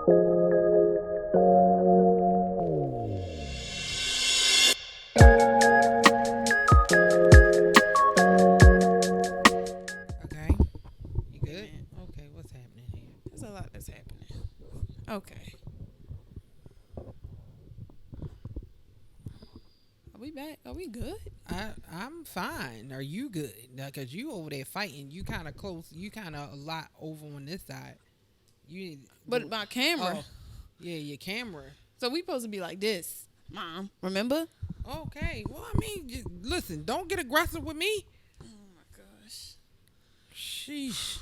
Okay. You good? Okay, what's happening here? There's a lot that's happening. Okay. Are we back? Are we good? I'm fine. Are you good? Because you over there fighting. You kind of close. You kind of a lot over on this side. You. But my camera. Oh, yeah, your camera. So we supposed to be like this, Mom. Remember? Okay. Well, I mean, just, listen. Don't get aggressive with me. Oh my gosh. Sheesh.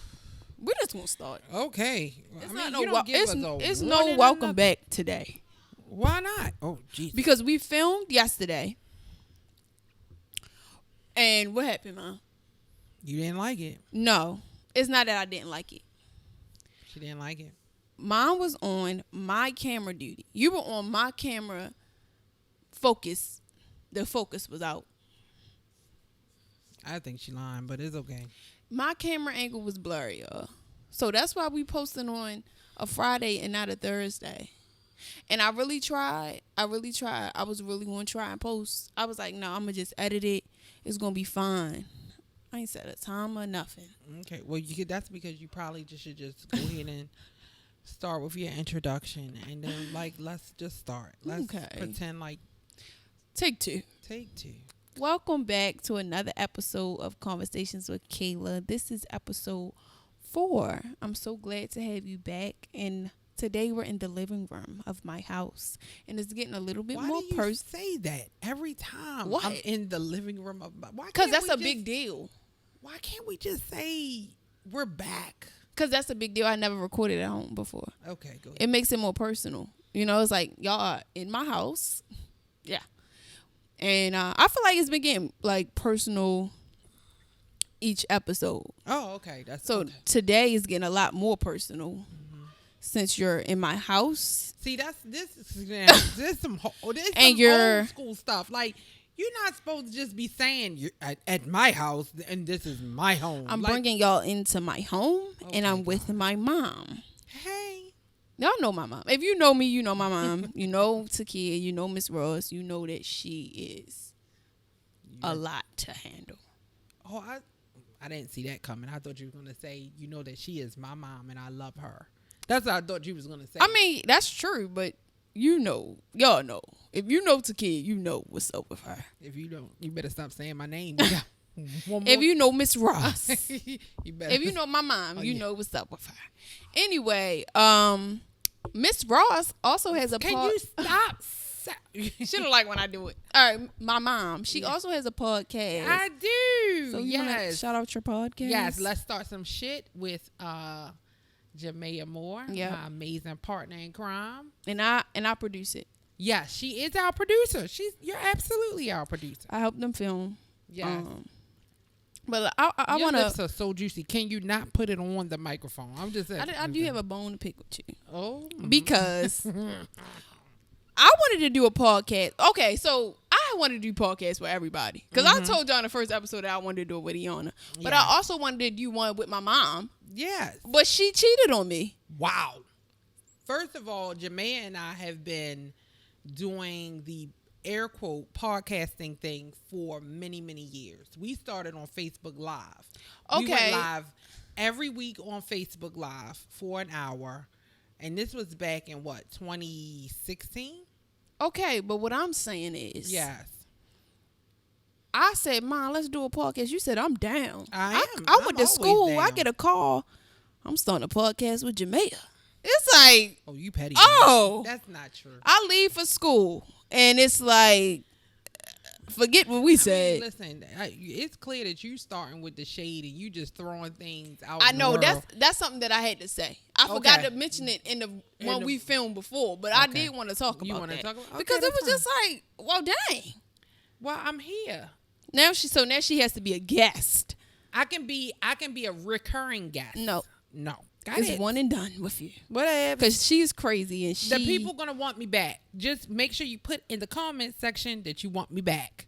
We just gonna start. Okay. It's I not mean, no. you don't give us a It's warning no or welcome nothing. back today Why not? Oh, Jesus. because we filmed yesterday. And what happened, Mom? You didn't like it. No, it's not that I didn't like it. She didn't like it. Mom was on my camera duty. You were on my camera focus. The focus was out. I think she lying, but it's okay. My camera angle was blurry, y'all. So that's why we posting on a Friday and not a Thursday. And I really tried. I was really going to try and post. I was like, no, I'm going to just edit it. It's going to be fine. I ain't set a time or nothing. Okay. Well, that's because you probably should just go ahead and start with your introduction, and then let's just start. Let's pretend like Take two. take two. Welcome back to another episode of Conversations with Cayla. This is episode 4. I'm so glad to have you back. And today we're in the living room of my house. And it's getting a little bit Why more do you personal. say that every time? What? I'm in the living room of my. Because that's a big deal. Why can't we just say we're back? Because that's a big deal. I never recorded at home before. Okay, go ahead. It makes it more personal. You know, it's like, y'all are in my house. Yeah. And I feel like it's been getting, like, personal each episode. Oh, okay. That's So okay. today is getting a lot more personal since you're in my house. See, this some And you're- old school stuff. Like, you're not supposed to just be saying you're at my house and this is my home. I'm like, bringing y'all into my home, and I'm with my mom. Hey. Y'all know my mom. If you know me, you know my mom. You know Takia. You know Miss Ross. You know that she is a lot to handle. Oh, I didn't see that coming. I thought you were gonna say, you know that she is my mom and I love her. That's what I thought you was gonna say. I mean, that's true, but you know, y'all know. If you know Takia, you know what's up with her. If you don't, you better stop saying my name. You got one more. If you know Miss Ross, you better. if you know my mom, Oh, you yeah. know what's up with her. Anyway, Miss Ross also has a Can you stop? She don't like when I do it. All right, my mom. She also has a podcast. I do. So you wanna yes. shout out your podcast? Yes. Let's start some shit with Jamea Moore, Yep. my amazing partner in crime. And I produce it. Yes, she is our producer. You're absolutely our producer. I help them film. Yes. But I Your want to. lips are so juicy. Can you not put it on the microphone? I'm just saying. I do have a bone to pick with you Oh. because I wanted to do a podcast. Okay, so I wanted to do podcasts with everybody because I told y'all in the first episode that I wanted to do it with Iana, but Yeah. I also wanted to do one with my mom. Yes. But she cheated on me. Wow. First of all, Jamea and I have been doing the air quote podcasting thing for many, many years. We started on Facebook Live. We went Okay. live every week on Facebook Live for an hour. And this was back in what, 2016? Okay, but what I'm saying is, Yes. I said, Mom, let's do a podcast. You said, I'm down. I am. I I'm went to always school. I down. get a call. I'm starting a podcast with Jamea. It's like, Oh, you petty. Oh. That's not true. I leave for school, and it's like, forget what we I said. mean, listen, it's clear that you starting with the shade and you just throwing things out. I in the know world. that's something that I had to say. I forgot Okay. to mention it in the one the- we filmed before, but I Okay. did want to talk You about wanna that talk about- okay, because it that's was just like, well, dang. Well, I'm here. Now she has to be a guest. I can be a recurring guest. No, No. Got it's it. one and done with you Whatever. because she's crazy and The people gonna want me back. Just make sure you put in the comment section that you want me back.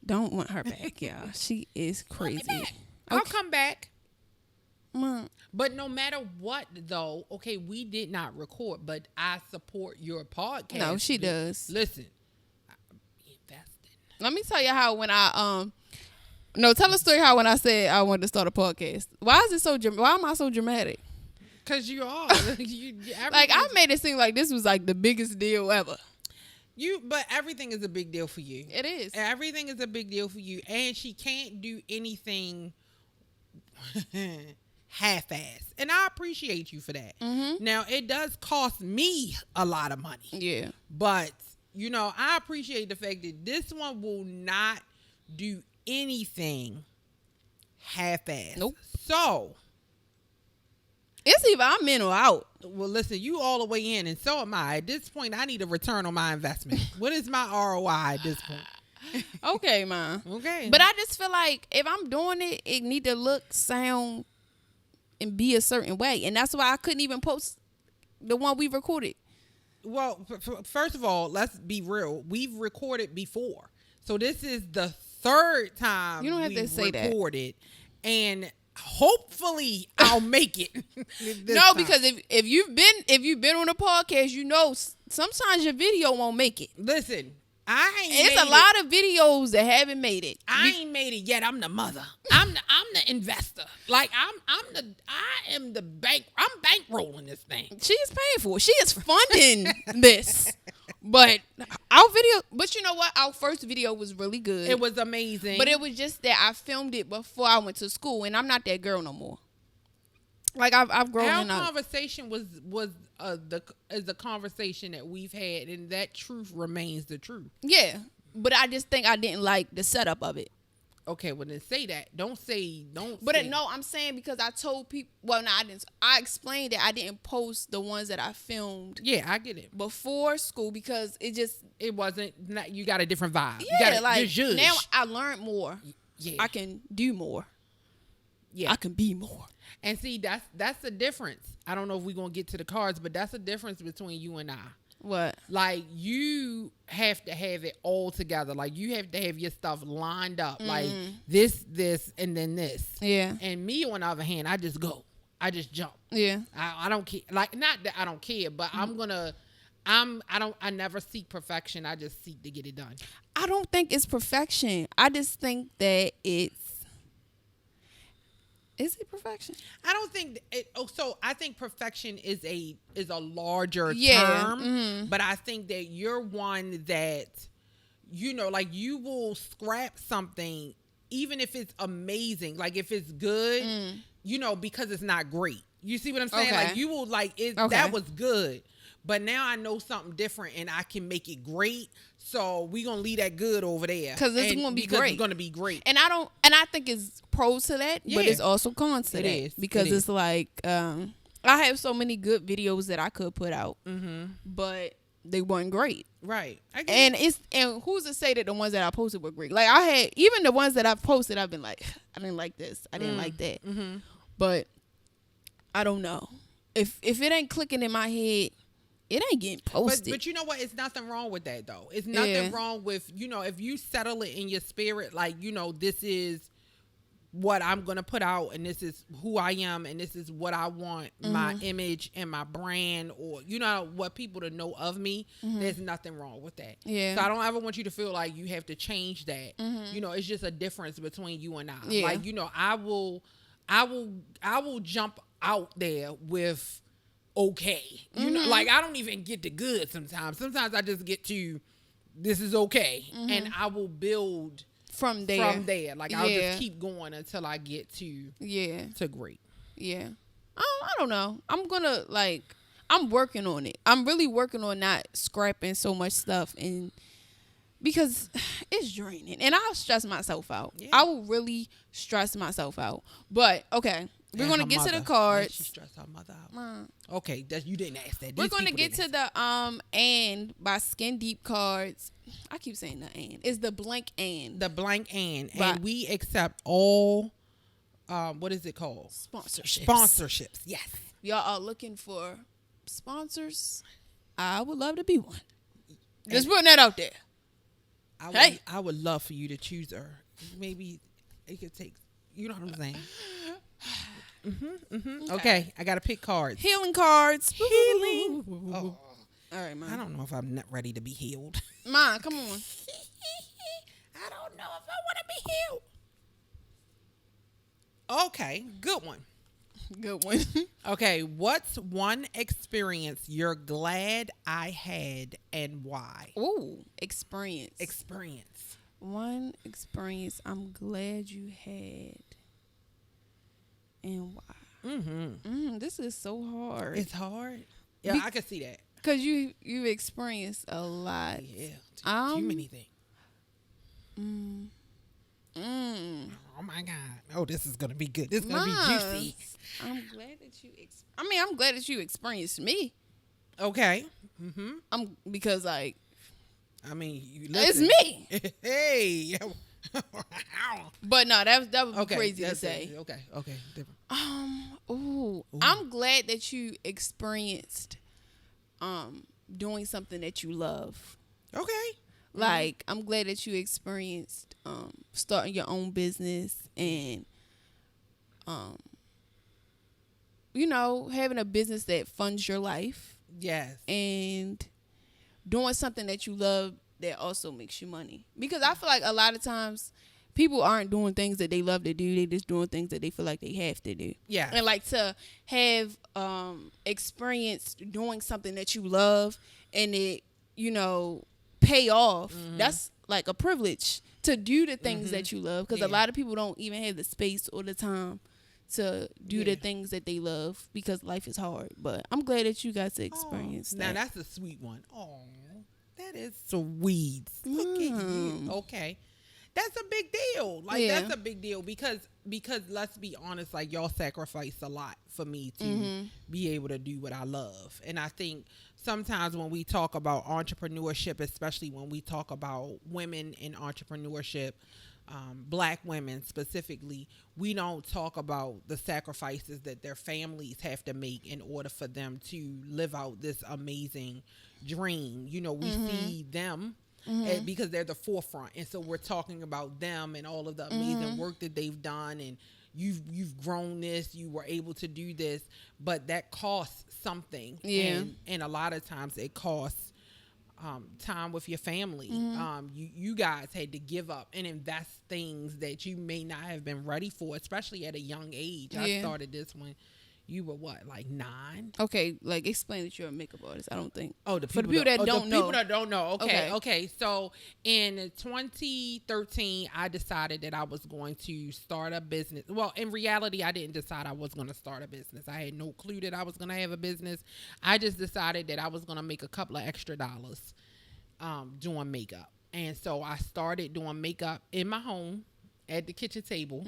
don't want her back, y'all. She is crazy. I'll come back. Mom, But no matter what, though, okay, we did not record, but I support your podcast. No, she does. Listen, I invested. Let me tell you how when I no, tell a story how when I said I wanted to start a podcast. Why is it so? Why am I so dramatic? Cause you are. Like I made it seem like this was like the biggest deal ever. But everything is a big deal for you. It is. Everything is a big deal for you, and she can't do anything half-ass, and I appreciate you for that. Mm-hmm. Now it does cost me a lot of money. Yeah. But I appreciate the fact that this one will not do anything half-ass. Nope. So it's either I'm in or out. well, listen, you all the way in, and so am I. At this point, I need a return on my investment. What is my ROI at this point? Okay, man. Okay. But I just feel like if I'm doing it, it need to look, sound, and be a certain way. And that's why I couldn't even post the one we recorded. Well, first of all, let's be real. We've recorded before. So this is the third time You don't have to we've say that. recorded. And hopefully I'll make it. No, time. because if you've been on a podcast, sometimes your video won't make it. Listen, I ain't It's made a lot of videos that haven't made it. I ain't made it yet. I'm the mother. I'm the investor. Like I am the bank. I'm bankrolling this thing. She is paying for it. She is funding this. But but you know what? Our first video was really good. It was amazing. But it was just that I filmed it before I went to school, and I'm not that girl no more. Like I've grown Our up. conversation was the conversation that we've had, and that truth remains the truth. Yeah, but I just think I didn't like the setup of it. Okay, well then say that. Don't. But say. no, I'm saying because I told people. Well, no, I didn't. I explained that I didn't post the ones that I filmed. Yeah, I get it. Before school because It wasn't. You got a different vibe. Yeah, you like you're now I learned more. Yeah, I can do more. Yeah, I can be more. And see, that's the difference. I don't know if we're gonna get to the cards, but that's the difference between you and I. What? Like you have to have it all together. Like you have to have your stuff lined up. Like this, and then this. Yeah. And me, on the other hand, I just go. I just jump. Yeah. I don't care. Like not that I don't care, but I never seek perfection. I just seek to get it done. I don't think it's perfection. I just think that is it perfection? I don't think it. Oh, so I think perfection is a larger Yeah. term, Mm-hmm. but I think that you're one that, like you will scrap something even if it's amazing, like if it's good, because it's not great. You see what I'm saying? Okay. Like you will like it. Okay. That was good, but now I know something different and I can make it great. So we gonna leave that good over there Because it's gonna be great. It's gonna be great. And I think it's pros to that, Yeah. but it's also cons to It that. is. Because It it's like I have so many good videos that I could put out, but they weren't great. Right. I get it. And who's to say that the ones that I posted were great? Like I had even the ones that I've posted, I've been like, I didn't like this, I didn't like that. But I don't know if it ain't clicking in my head. It ain't getting posted. But you know what? It's nothing wrong with that, though. It's nothing wrong with, if you settle it in your spirit, like, this is what I'm going to put out and this is who I am and this is what I want, my image and my brand or, what people to know of me. There's nothing wrong with that. Yeah. So I don't ever want you to feel like you have to change that. It's just a difference between you and I. Yeah. Like, I will jump out there with okay. Like I don't even get to good sometimes. Sometimes I just get to this is okay. And I will build from there. Like I'll just keep going until I get to great. Yeah. I don't know. I'm working on it. I'm really working on not scrapping so much stuff and because it's draining and I'll stress myself out. Yeah. I will really stress myself out. But okay. We're going to get to the cards. She stressed her mother out. Okay, you didn't ask that. We're going to get to the and by Skin Deep cards. I keep saying the and. It's the blank and. The blank and. But- And we accept all, what is it called? Sponsorships, yes. Y'all are looking for sponsors. I would love to be one. Just putting that out there. I would love for you to choose her. Maybe it could take, you know what I'm saying? Okay, I gotta pick cards. Healing cards. Healing. Oh, All right, I Mom. don't know if I'm not ready to be healed. Mom, come on. I don't know if I want to be healed. Okay, good one. Good one. Okay, what's one experience you're glad I had and why? Ooh, experience. Experience. One experience I'm glad you had and why. This is so hard. It's hard. Yeah, Be- I can see that. Cause you've experienced a lot. Yeah, too many things. Oh my God. Oh, this is gonna be good. This is gonna be juicy. I'm glad that I'm glad that you experienced me. Okay. Because like I mean, you it's listen. me. Hey. But no, that would be Okay, crazy to that's say. it. Okay, different. I'm glad that you experienced doing something that you love. Okay. Like I'm glad that you experienced starting your own business and having a business that funds your life Yes. and doing something that you love that also makes you money. Because I feel like a lot of times people aren't doing things that they love to do. They just doing things that they feel like they have to do. Yeah. And like to have experienced doing something that you love and it, pay off. That's like a privilege to do the things that you love. Because a lot of people don't even have the space or the time to do the things that they love because life is hard. But I'm glad that you got to experience that. Now that's a sweet one. Oh, that is sweet. Look at you. Okay. That's a big deal. Like that's a big deal because let's be honest, like y'all sacrificed a lot for me to be able to do what I love. And I think sometimes when we talk about entrepreneurship, especially when we talk about women in entrepreneurship, Black women specifically, we don't talk about the sacrifices that their families have to make in order for them to live out this amazing dream. We see them because they're the forefront, and so we're talking about them and all of the amazing work that they've done, and you've grown this, you were able to do this, but that costs something. And a lot of times it costs time with your family. You guys had to give up and invest things that you may not have been ready for, especially at a young age. I started this when you were what, like 9? Okay, like explain that you're a makeup artist. I don't think. Oh, for the people that don't know. People that don't know. Okay. So in 2013, I decided that I was going to start a business. Well, in reality, I didn't decide I was going to start a business. I had no clue that I was going to have a business. I just decided that I was going to make a couple of extra dollars doing makeup. And so I started doing makeup in my home at the kitchen table.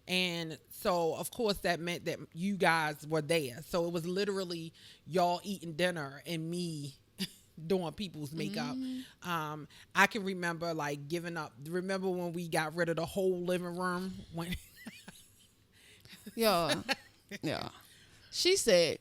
And so of course that meant that you guys were there. So it was literally y'all eating dinner and me doing people's makeup. I can remember like giving up. Remember when we got rid of the whole living room? When yeah. She said,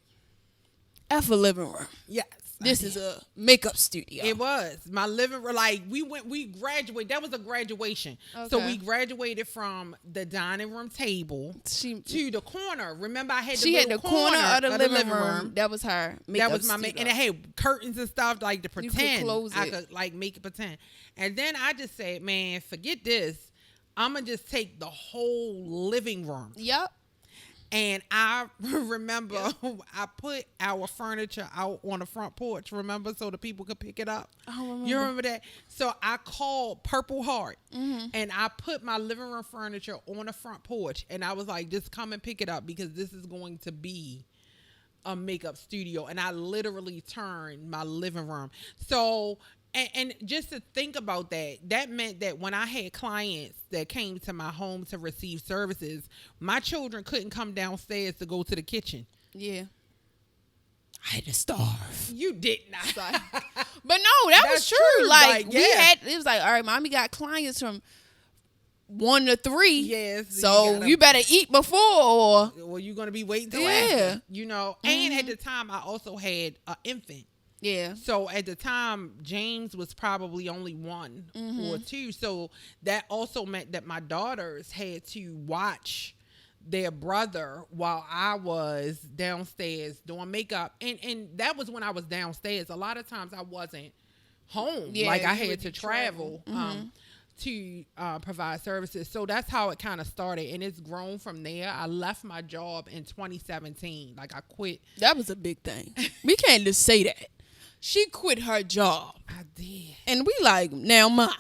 F a living room. Yes. This is a makeup studio. It was my living room. Like we graduated. That was a graduation. Okay. So we graduated from the dining room table to the corner. Remember, I had the corner of the living room. That was her makeup. That was my and it had curtains and stuff like to pretend. You could close it. I could like make it pretend. And then I just said, man, forget this. I'm gonna just take the whole living room. Yep. And I remember I put our furniture out on the front porch, remember, so the people could pick it up. You remember that? So I called Purple Heart and I put my living room furniture on the front porch. And I was like, just come and pick it up because this is going to be a makeup studio. And I literally turned my living room. So... And just to think about that meant that when I had clients that came to my home to receive services, my children couldn't come downstairs to go to the kitchen. Yeah. I had to starve. You did not. But no, that was true. Like it was like, all right, mommy got clients from 1 to 3. Yes. So you better eat before or... Well, you're going to be waiting till after. And at the time, I also had an infant. Yeah. So at the time, James was probably only 1 or 2. So that also meant that my daughters had to watch their brother while I was downstairs doing makeup. And that was when I was downstairs. A lot of times I wasn't home. Yeah, like I you had would to travel. travel to provide services. So that's how it kind of started. And it's grown from there. I left my job in 2017. Like I quit. That was a big thing. We can't just say that. She quit her job. I did. And we like, now ma.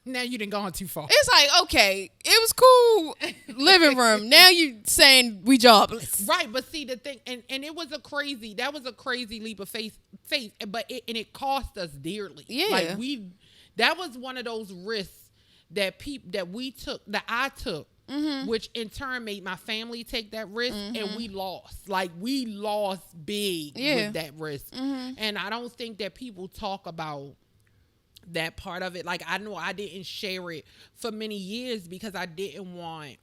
Now you done gone too far. It's like, okay, it was cool living room. Now you saying we jobless. Right, but see the thing, and it was that was a crazy leap of faith, but it cost us dearly. Yeah. Like that was one of those risks that I took, which in turn made my family take that risk, and we lost. Like we lost big with that risk, and I don't think that people talk about that part of it. Like I know I didn't share it for many years because I didn't want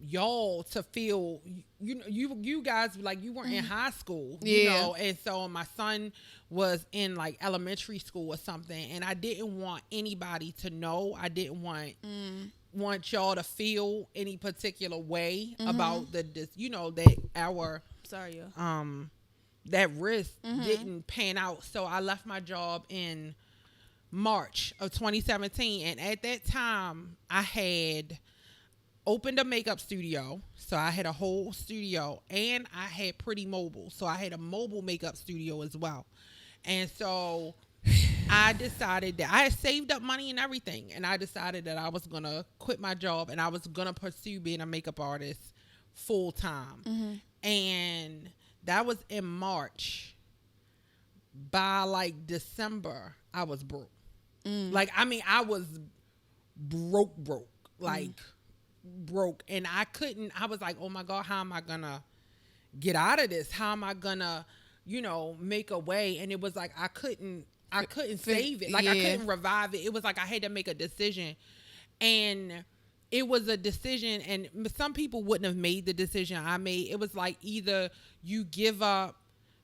y'all to feel, you guys, like you weren't in high school, you know, and so my son was in like elementary school or something, and I didn't want anybody to know. I didn't want y'all to feel any particular way about this, that our Sorry, that risk didn't pan out. So I left my job in March of 2017, and at that time I had opened a makeup studio. So I had a whole studio, and I had Pretty Mobile, so I had a mobile makeup studio as well. And so I decided that I had saved up money and everything, and I decided that I was gonna quit my job and I was gonna pursue being a makeup artist full time. And that was in March. By like December I was broke. Like, I mean, I was broke, like broke. And I was like, oh my God, how am I gonna get out of this? How am I gonna, make a way? And it was like, I couldn't save it. Like I couldn't revive it. It was like, I had to make a decision, and it was a decision. And some people wouldn't have made the decision I made. It was like, either you give up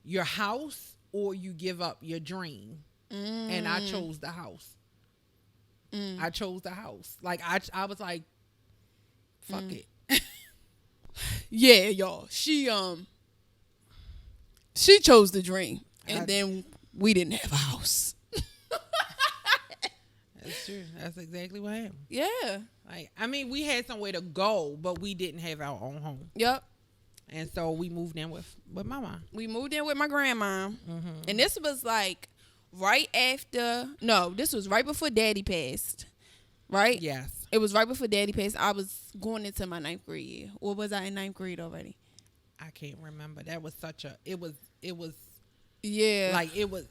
your house or you give up your dream. And I chose the house. I chose the house. Like I was like, fuck it. Yeah, y'all. She chose the dream, and then we didn't have a house. That's true. That's exactly what happened. Yeah. Like, I mean, we had somewhere to go, but we didn't have our own home. Yep. And so we moved in with my mom. We moved in with my grandma, and this was like this was right before Daddy passed, right? Yes. It was right before Daddy passed. I was going into my 9th grade year. Or was I in 9th grade already? I can't remember. That was it was yeah. Like it was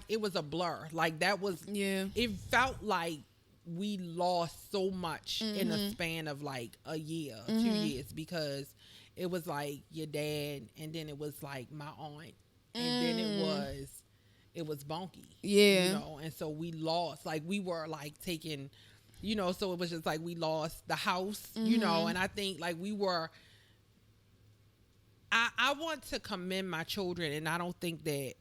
it was a blur. Like that was, it felt like we lost so much in a span of like a year, 2 years, because it was like your dad, and then it was like my aunt, and then it was Bonky. Yeah. And so we lost, like we were like taking, so it was just like we lost the house, and I think like we were, I want to commend my children, and I don't think that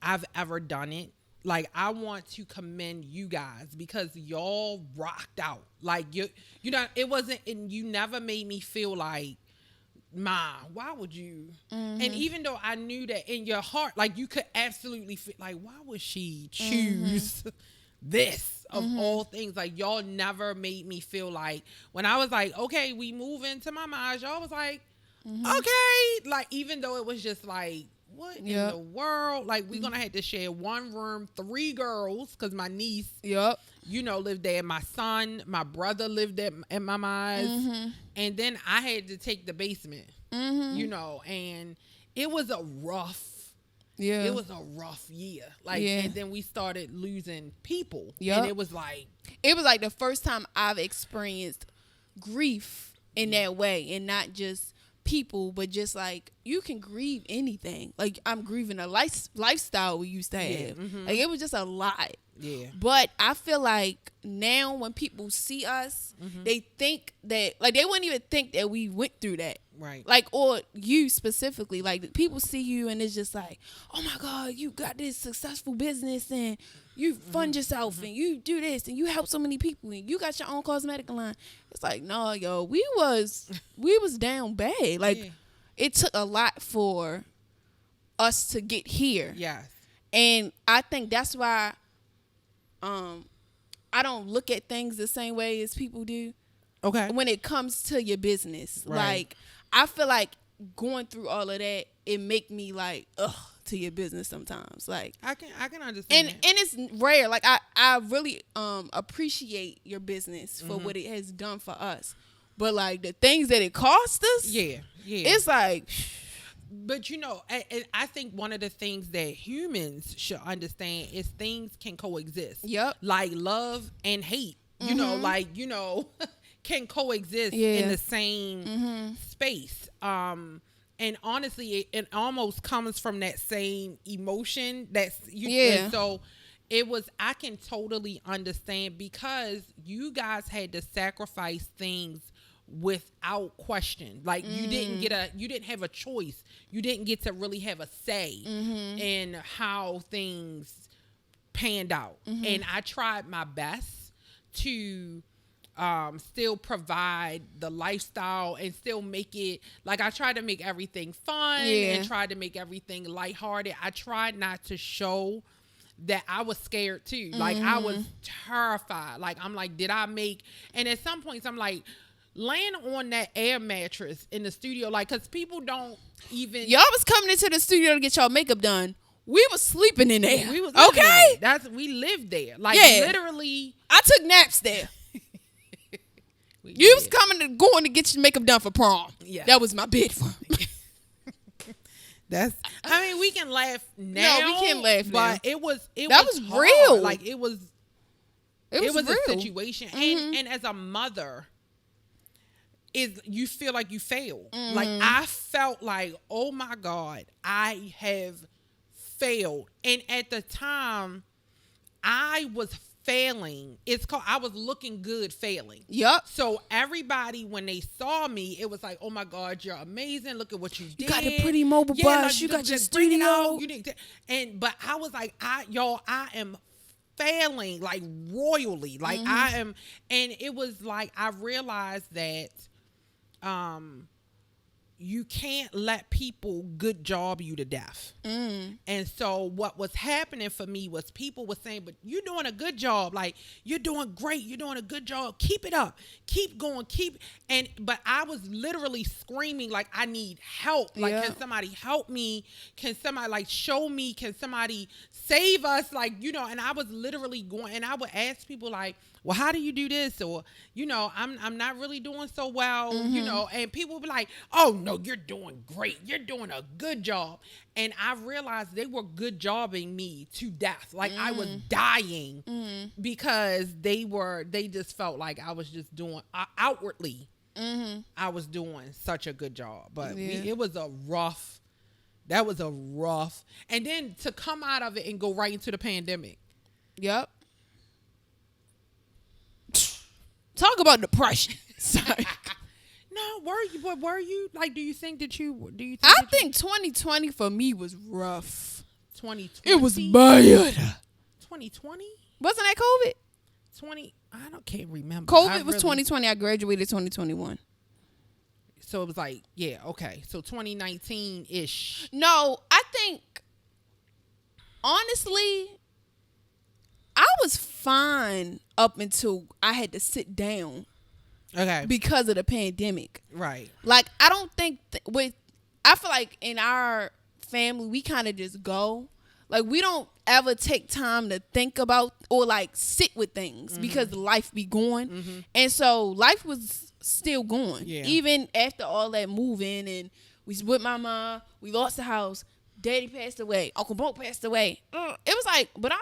I've ever done it. Like, I want to commend you guys because y'all rocked out. Like, it wasn't, and you never made me feel like, Ma, why would you? And even though I knew that in your heart, like, you could absolutely feel like, why would she choose this of all things? Like, y'all never made me feel like, when I was like, okay, we move into my mind, y'all was like, okay. Like, even though it was just like, what in the world? Like, we're gonna have to share one room, 3 girls, because my niece, lived there. My son, my brother lived at my mom's, and then I had to take the basement, and it was a rough. Yeah, it was a rough year. Like, and then we started losing people, and it was like the first time I've experienced grief in that way, and not just people, but just like, you can grieve anything. Like, I'm grieving a lifestyle we used to have. Like, it was just a lot. Yeah. But I feel like now when people see us, they think that, like, they wouldn't even think that we went through that. Right. Like, or you specifically, like, people see you and it's just like, oh my God, you got this successful business and you fund yourself and you do this and you help so many people and you got your own cosmetic line. It's like, no, yo, we was down bad. Like, Yeah. it took a lot for us to get here. Yes. And I think that's why I don't look at things the same way as people do Okay. when it comes to your business. Right. Like, I feel like going through all of that, it make me like, ugh, to your business sometimes. Like, I can understand. and it's rare. Like, I really appreciate your business for what it has done for us. But like the things that it cost us, yeah. it's like, But you know, I think one of the things that humans should understand is things can coexist. Yep. Like love and hate. You know, like, you know, can coexist Yeah. in the same space. And honestly, it almost comes from that same emotion that's you. Yeah. And so it was, I can totally understand because you guys had to sacrifice things without question. Like you didn't have a choice. You didn't get to really have a say in how things panned out. And I tried my best to still provide the lifestyle and still make it, like, I tried to make everything fun and tried to make everything lighthearted. I tried not to show that I was scared too. Like I was terrified. Like I'm like, did I make, and at some points I'm like, laying on that air mattress in the studio, like, because people don't even. y'all was coming into the studio to get y'all makeup done. We was sleeping in there. We was living okay. there. We lived there. Like literally. I took naps there. You was going to get your makeup done for prom. Yeah. That was my bid for me. I mean, we can laugh now. No, we can't laugh but now. it was was hard. real. Like it was real. a situation. And as a mother, you feel like you failed. Like I felt like, oh my God, I have failed. And at the time, I was failing. I was looking good failing. Yup. So everybody, when they saw me, it was like, oh my God, you're amazing. Look at what you did. You got the pretty mobile bus. Like, you got your just bring it studio. out. But I was like, I am failing like royally. Like I am. And it was like, I realized that you can't let people good job you to death. And so what was happening for me was people were saying, but you're doing a good job. Like, you're doing great. You're doing a good job. Keep it up. Keep going. But I was literally screaming like, I need help. Like, can somebody help me? Can somebody like show me? Can somebody save us? Like, you know, and I was literally going, and I would ask people like, well, how do you do this? Or, you know, I'm not really doing so well, you know, and people would be like, oh no, you're doing great. You're doing a good job. And I realized they were good jobbing me to death. Like I was dying because they just felt like I was just doing outwardly. I was doing such a good job, but that was a rough, and then to come out of it and go right into the pandemic. Yep. Talk about depression. Sorry. No, were you like? Do you think? I think 2020 for me was rough. 2020. It was bad. 2020. Wasn't that COVID? 20. Can't remember. COVID was 2020. I graduated 2021. So it was like, yeah, okay. So 2019 ish. No, I think honestly, I was fine up until I had to sit down. Okay. Because of the pandemic. Right. Like, I don't think I feel like in our family, we kind of just go. Like, we don't ever take time to think about or like sit with things because life be going. And so life was still going. Yeah. Even after all that moving and we was with my mom, we lost the house. Daddy passed away. Uncle Bo passed away. It was like, but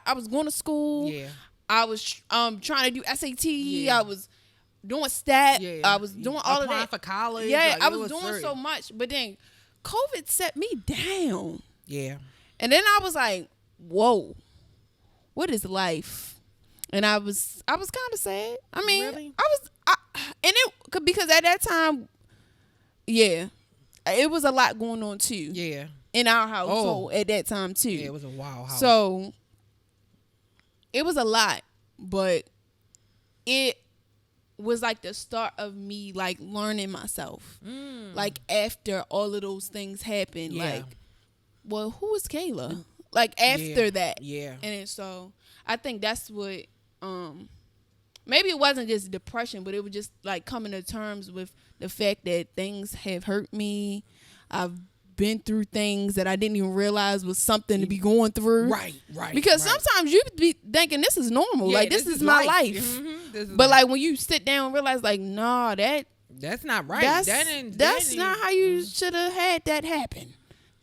I was going to school. Yeah. I was trying to do SAT. Yeah. I was doing stat. Yeah. I was doing all of that. Applying for college. Yeah, like, I was doing so much. But then COVID set me down. Yeah. And then I was like, whoa, what is life? And I was kind of sad. I mean, Really? and it because at that time, yeah, it was a lot going on too. Yeah. In our household at that time too. Yeah, it was a wild house. So it was a lot, but it was like the start of me like learning myself. Like after all of those things happened, like, well, who is Cayla? Like after that. Yeah. And so I think that's what maybe it wasn't just depression, but it was just like coming to terms with the fact that things have hurt me. I've been through things that I didn't even realize was something to be going through. Right. Because sometimes you be thinking this is normal. Yeah, like this is my life. But like when you sit down and realize like, nah, that's not right. That's not how you should have had that happen.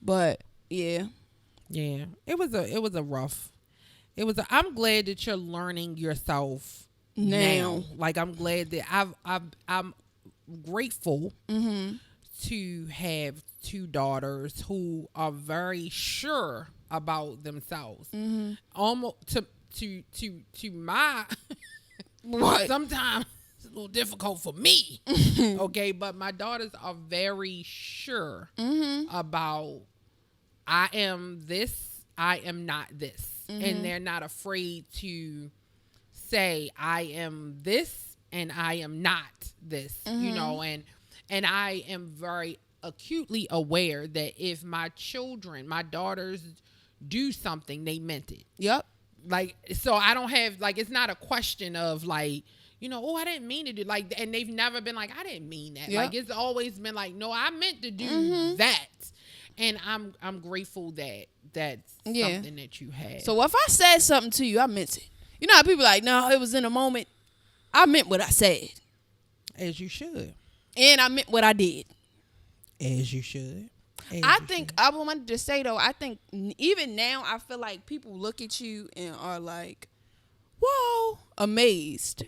But yeah. Yeah. It was a rough. I'm glad that you're learning yourself now. Like I'm glad that I'm grateful to have two daughters who are very sure about themselves. Almost to my What? sometimes it's a little difficult for me. Okay, but my daughters are very sure about I am this, I am not this. And they're not afraid to say I am this and I am not this, you know, and I am very acutely aware that if my daughters do something, they meant it. Yep. Like, so I don't have, like, it's not a question of like, you know, oh, I didn't mean to do, like, and they've never been like, I didn't mean that. Yep. Like, it's always been like, no, I meant to do that. And I'm grateful that that's something that you had. So if I said something to you, I meant it. You know how people like, no, it was in a moment. I meant what I said. As you should. And I meant what I did. As you should. I wanted to say though, I think even now I feel like people look at you and are like, whoa, amazed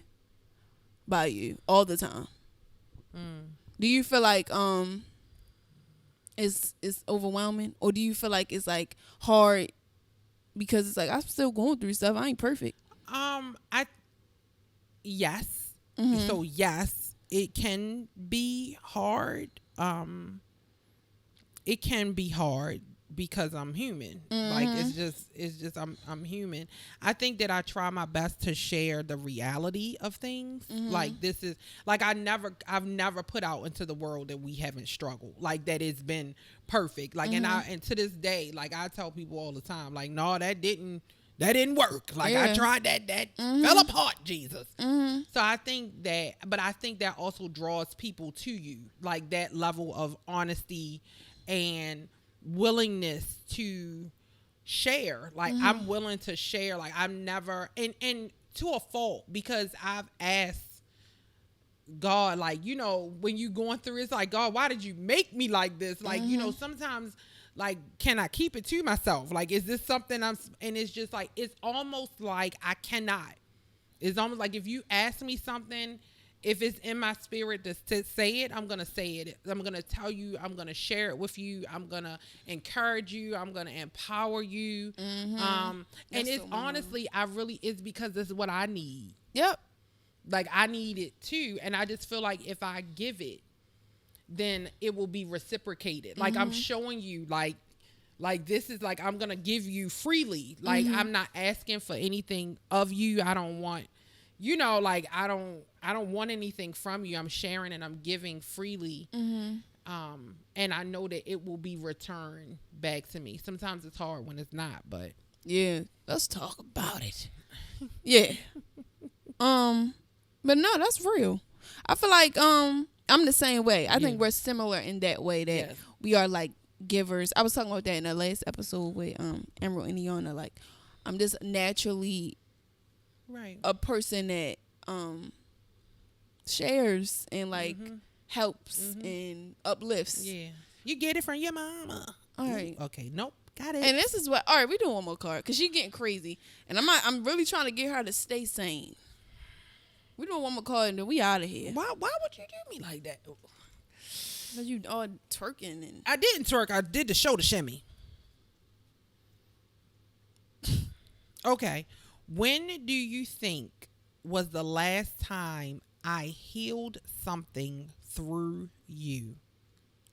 by you all the time. Do you feel like it's overwhelming, or do you feel like it's like hard because it's like I'm still going through stuff, I ain't perfect? Yes. So yes, it can be hard. It can be hard because I'm human. Like it's just I'm human. I think that I try my best to share the reality of things. Like this is like I've never put out into the world that we haven't struggled. Like that it's been perfect. Like and to this day, like I tell people all the time, like, no, that didn't work. Like I tried that fell apart, Jesus. So I think that also draws people to you, like that level of honesty and willingness to share. Like I'm willing to share. Like I'm never and to a fault, because I've asked God, like, you know, when you going through, it's like, God, why did you make me like this? Like, you know, sometimes like, can I keep it to myself? Like, is this something and it's just like, it's almost like I cannot. It's almost like if you ask me something, if it's in my spirit to say it, I'm going to say it. I'm going to tell you, I'm going to share it with you. I'm going to encourage you. I'm going to empower you. And it's so honestly, it's because this is what I need. Yep. Like I need it too. And I just feel like if I give it, then it will be reciprocated. Like I'm showing you like this is like, I'm going to give you freely. Like I'm not asking for anything of you. I don't want, you know, like I don't want anything from you. I'm sharing and I'm giving freely. And I know that it will be returned back to me. Sometimes it's hard when it's not, but yeah, let's talk about it. Yeah. But no, that's real. I feel like I'm the same way. I think we're similar in that way that we are like givers. I was talking about that in the last episode with Emerald and Iona. Like I'm just naturally a person that shares and like helps and uplifts. Yeah. You get it from your mama. All right. Okay. Nope. Got it. And this is what. All right, we doing one more card because she's getting crazy, and I'm really trying to get her to stay sane. We doing one more card and then we out of here. Why would you do me like that? Cause you all twerking and I didn't twerk. I did the shoulder shimmy. Okay. When do you think was the last time I healed something through you?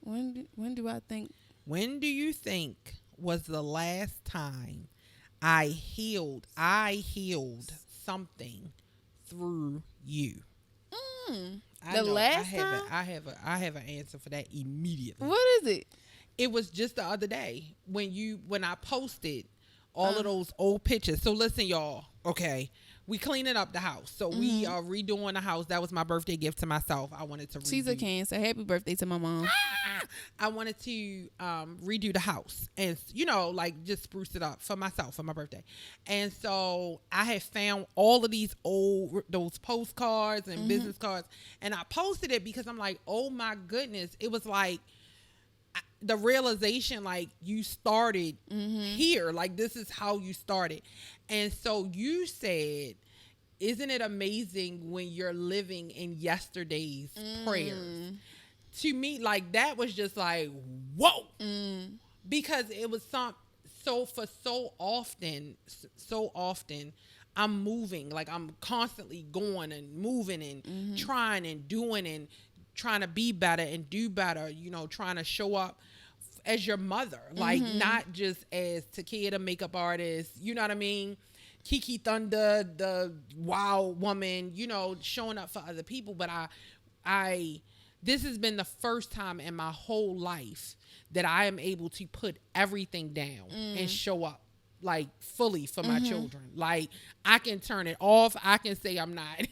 When do I think? When do you think was the last time I healed something through you? I The know last time? I have an answer for that immediately. What is it? It was just the other day when I posted all of those old pictures. So listen, y'all. Okay, we cleaning up the house. So we are redoing the house. That was my birthday gift to myself. I wanted to. She's a Cancer. Happy birthday to my mom. I wanted to redo the house and like just spruce it up for myself for my birthday. And so I had found all of those postcards and business cards, and I posted it because I'm like, oh my goodness, it was like the realization, like, you started here, like this is how you started. And so you said, isn't it amazing when you're living in yesterday's prayers? To me, like, that was just like, whoa. Because it was so often I'm moving, like I'm constantly going and moving and trying and doing and trying to be better and do better, trying to show up as your mother, like not just as Takia, the makeup artist, you know what I mean? Kiki Thunder, the wild woman, showing up for other people. But this has been the first time in my whole life that I am able to put everything down and show up like fully for my children. Like, I can turn it off. I can say I'm not.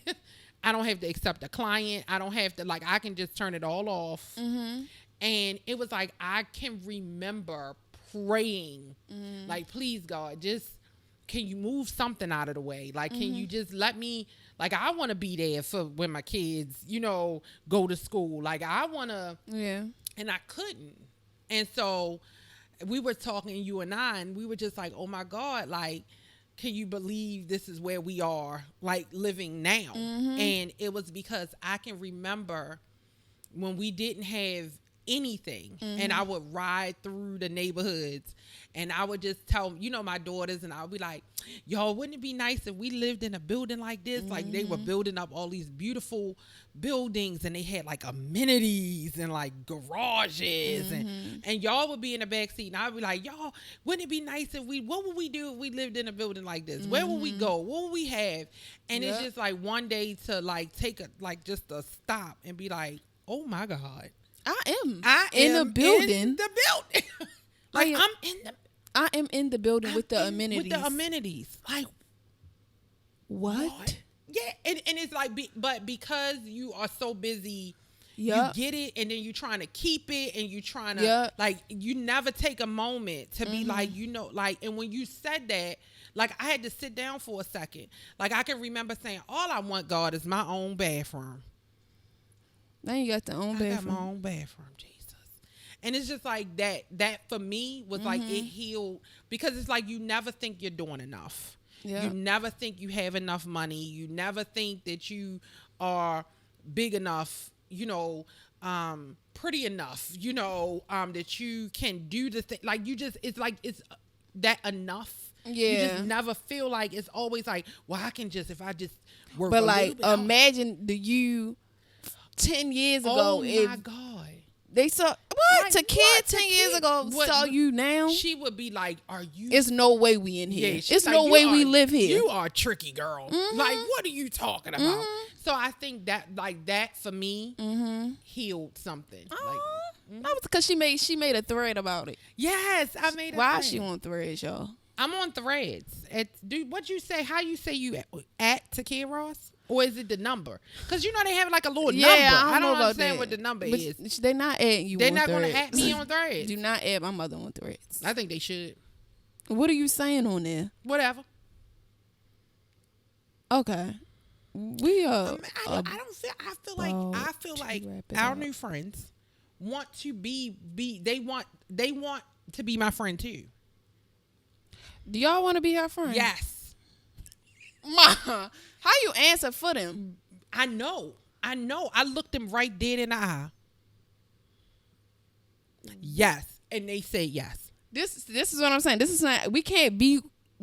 I don't have to accept a client. I don't have to, like, I can just turn it all off. And it was like, I can remember praying, like, please, God, just, can you move something out of the way? Like, can you just let me, like, I want to be there for when my kids, go to school. Like, I want to, and I couldn't. And so we were talking, you and I, and we were just like, oh my God, like, can you believe this is where we are, like, living now? And it was because I can remember when we didn't have anything, and I would ride through the neighborhoods, and I would just tell my daughters, and I would be like, y'all, wouldn't it be nice if we lived in a building like this? Like, they were building up all these beautiful buildings, and they had like amenities and like garages, and y'all would be in the back seat, and I'd be like, y'all, wouldn't it be nice if what would we do if we lived in a building like this? Where would we go? What would we have? And it's just like one day to like take just a stop and be like, oh my God, I am in the building. Like, I am in the building with the amenities. Like, what? Yeah, and it's like, but because you are so busy, you get it, and then you trying to keep it, and you trying to like, you never take a moment to be like, like, and when you said that, like, I had to sit down for a second. Like, I can remember saying, all I want, God, is my own bathroom. Now you got I got my own bathroom, Jesus. And it's just like that for me was like, it healed, because it's like, you never think you're doing enough. You never think you have enough money. You never think that you are big enough, pretty enough, that you can do the thing. Like, it's like, it's that enough. Yeah. You just never feel like, it's always like, well, I can just, if I just work. But like, imagine 10 years ago. Oh my God. They saw what? Like, Takia 10 years ago saw you now. She would be like, "Are you?" It's no way we in here. Yeah, it's like, no way we live here. You are a tricky girl. Like, what are you talking about? So I think that, like, that for me healed something. Like, that was because she made a thread about it. Yes, I made. Why is she on Threads, y'all? I'm on Threads. What you say? How you say you at Takia Ross? Or is it the number? Because they have like a little number. I don't understand what the number is. They're not adding you. They're not going to add me on Threads. Do not add my mother on Threads. I think they should. What are you saying on there? Whatever. Okay. We are. I feel like our new friends want to be. They want to be my friend too. Do y'all want to be her friend? Yes. Ma, how you answer for them? I know. I looked them right dead in the eye. Yes, and they say yes. This is what I'm saying. This is not. We can't be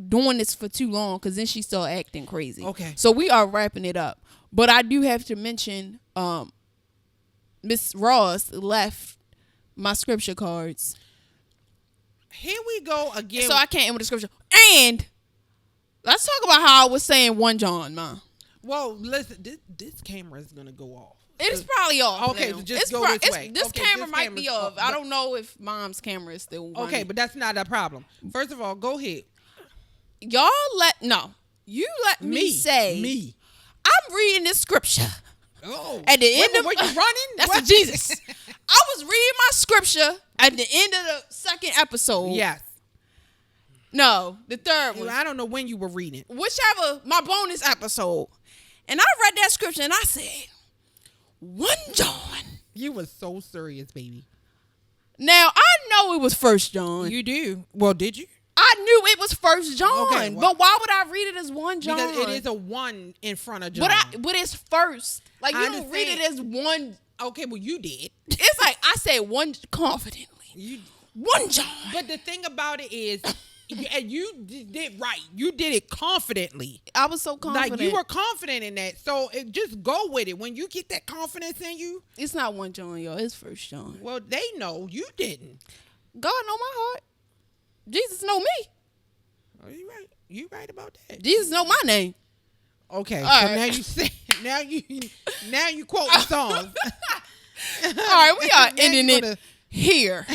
doing this for too long because then she started acting crazy. Okay. So we are wrapping it up. But I do have to mention Miss Ross left my scripture cards. Here we go again. So I can't end with the scripture. And let's talk about how I was saying 1 John, ma. Well, listen, this camera is going to go off. It's probably off. Okay, now. so just It's go this way. This Okay, camera this might be camera's off. I don't know if mom's camera is still running. Okay, but that's not a problem. First of all, go ahead. Y'all you let me say. Me. I'm reading this scripture. Oh. At the end of were you running? That's What? a Jesus. I was reading my scripture at the end of the second episode. Yes. No, the third one. I don't know when you were reading. Whichever, my bonus episode. And I read that scripture and I said, 1 John. You were so serious, baby. Now, I know it was 1 John. You do. Well, did you? I knew it was 1 John. Okay, well, but why would I read it as 1 John? Because it is a 1 in front of John. But it's first. Like, you I don't read it as 1. Okay, well, you did. It's like I said 1 confidently. 1 John. But the thing about it is, and you did right. You did it confidently. I was so confident. Like, you were confident in that. So just go with it. When you get that confidence in you. It's not 1 John, y'all. It's 1 John. Well, they know. You didn't. God know my heart. Jesus know me. Oh, you right. You right about that. Jesus know my name. Okay. All So right. now you say now you quoting songs. All right, we are Now ending you it gonna- here.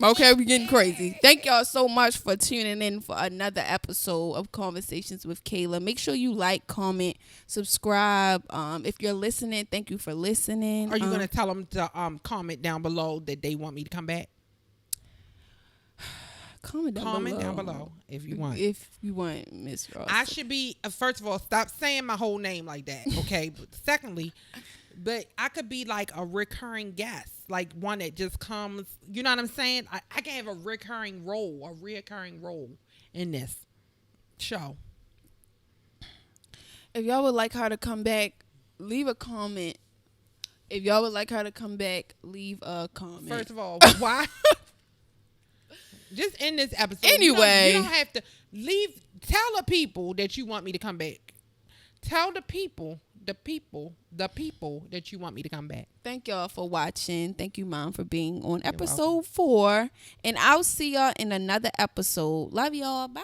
Okay, we're getting crazy. Thank y'all so much for tuning in for another episode of Conversations with Cayla. Make sure you like, comment, subscribe. If you're listening, thank you for listening. Are you gonna tell them to comment down below that they want me to come back? comment Down below if you want. If you want, Miss Ross. I should be first of all, stop saying my whole name like that, okay? But secondly, but I could be like a recurring guest, like one that just comes. You know what I'm saying? I can have a reoccurring role in this show. If y'all would like her to come back, leave a comment. If y'all would like her to come back, leave a comment. First of all, why? Just end this episode. Anyway. You don't have to leave. Tell the people that you want me to come back. Tell the people that you want me to come back. Thank y'all for watching. Thank you, Mom, for being on episode 4. And I'll see y'all in another episode. Love y'all. Bye.